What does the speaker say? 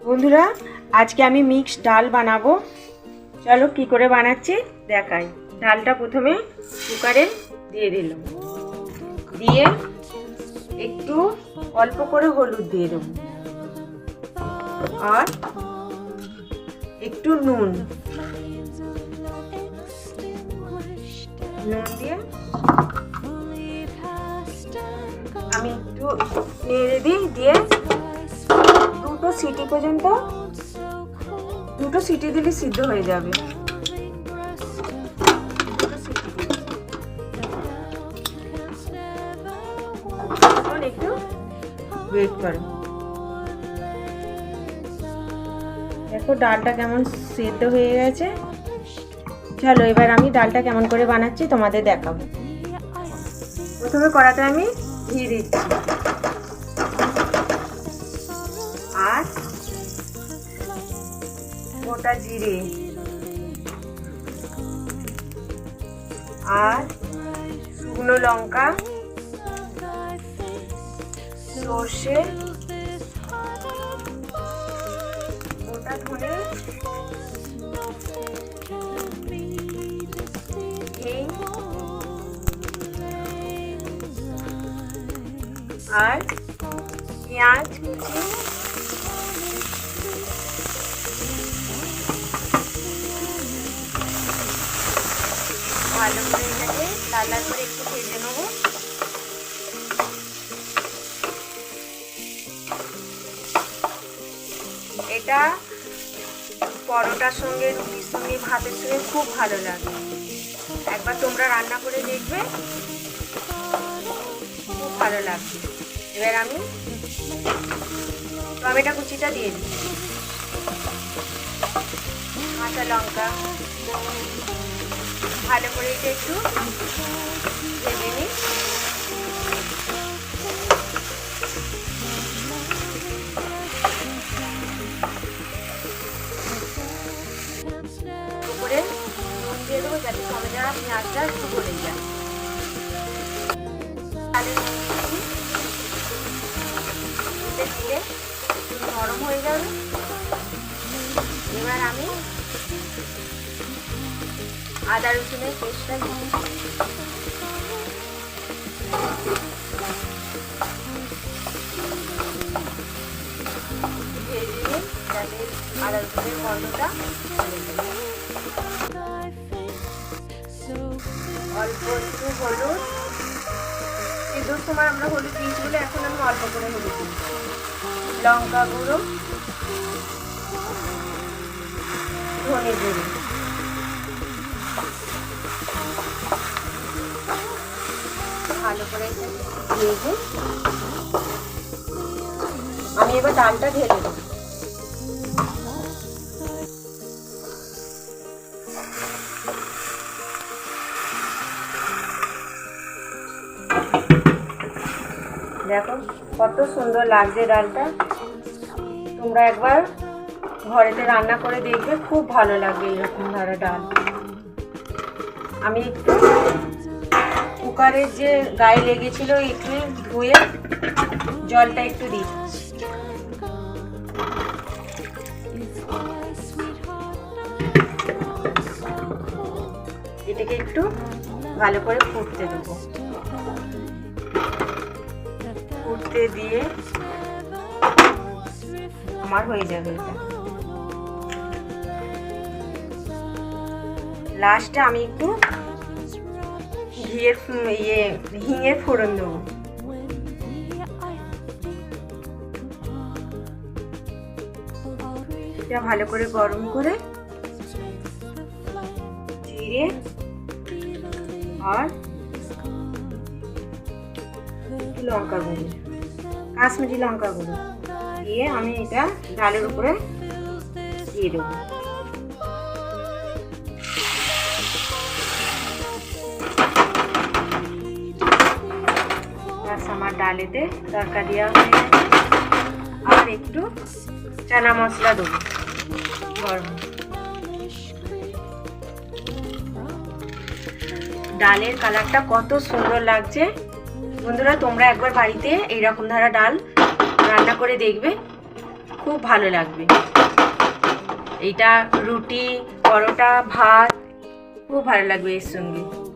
বন্ধুরা, আজকে আমি মিক্স ডাল বানাবো। চলো কি করে বানাচ্ছি দেখাই। ডালটা প্রথমে কুকারে দিয়ে দিলাম, দিয়ে একটু অল্প করে হলুদ দিয়ে দেবো আর একটু নুন দিয়ে আমি একটু নেড়ে দিই, দিয়ে দুটো সিটি পর্যন্ত, দুটো সিটি দিলে সিদ্ধ হয়ে যাবে। একটু ওয়েট করো। দেখো ডালটা কেমন সিদ্ধ হয়ে গেছে। চলো এবার আমি ডালটা কেমন করে বানাচ্ছি তোমাদের দেখাবো। প্রথমে কড়াতে আমি ঘি দিচ্ছি আর গোটা জিরে আর শুকনো লঙ্কা, সর্ষে, গোটা ধনে, হিং আর পেঁয়াজ কুচি, ভালো করে এটাকে লাল লাল করে একটু ভেজে নেবো। এটা পরোটার সঙ্গে, রুটির সঙ্গে, ভাতের সঙ্গে খুব ভালো লাগে। একবার তোমরা রান্না করে দেখবে, খুব ভালো লাগবে। এবার আমি টমেটো কুচিটা দিয়ে দিই, কাঁচা লঙ্কা, ভালো করে এটা একটু ভেজে নিই। উপরে নুন দিয়ে দেবো যাতে টমেটো আর পেঁয়াজটা একটু গলে যায়। দিলে নরম হয়ে যাবে। এবার আমি আদা রসুনের পেস্টটা দিই, ভেজে নিই যাতে আদা রসুনের গন্ধটা চলে যায়। অল্প একটু হলুদ, সিদ্ধর সময় আমরা হলুদ দিয়েছি বলে এখন আমি অল্প করে হলুদ দিই। লঙ্কা গুঁড়ো, ধনে গুঁড়ো, ভালো করে ভেজে আমি এবার ডালটা ঢেলে দেবো। দেখো কত সুন্দর লাগছে ডালটা। তোমরা একবার ঘরেতে রান্না করে দেখবে, খুব ভালো লাগবে এরকম ধরা ডাল। আমি একটু কুকারের যে গায়ে লেগেছিল একটু ধুয়ে জলটা একটু দিচ্ছি। এটাকে একটু ভালো করে ফুটতে দেবো। ফুটতে দিয়ে আমার হয়ে যাবে এটা। লাস্টে আমি একটু হিঙের ফোড়ন দেবো। এটা ভালো করে গরম করে জিরে আর লঙ্কা গুঁড়ো, কাশ্মীরি লঙ্কা গুঁড়ো দিয়ে আমি এটা ডালের উপরে দিয়ে দেবো। আমার ডালেতে তরকা দেওয়া হয়ে গেছে। আর একটু চানা মশলা দেবো গরম। ডালের কালারটা কত সুন্দর লাগছে। বন্ধুরা তোমরা একবার বাড়িতে এইরকম ধারা ডাল রান্না করে দেখবে, খুব ভালো লাগবে। এইটা রুটি, পরোটা, ভাত খুব ভালো লাগবে এর সঙ্গে।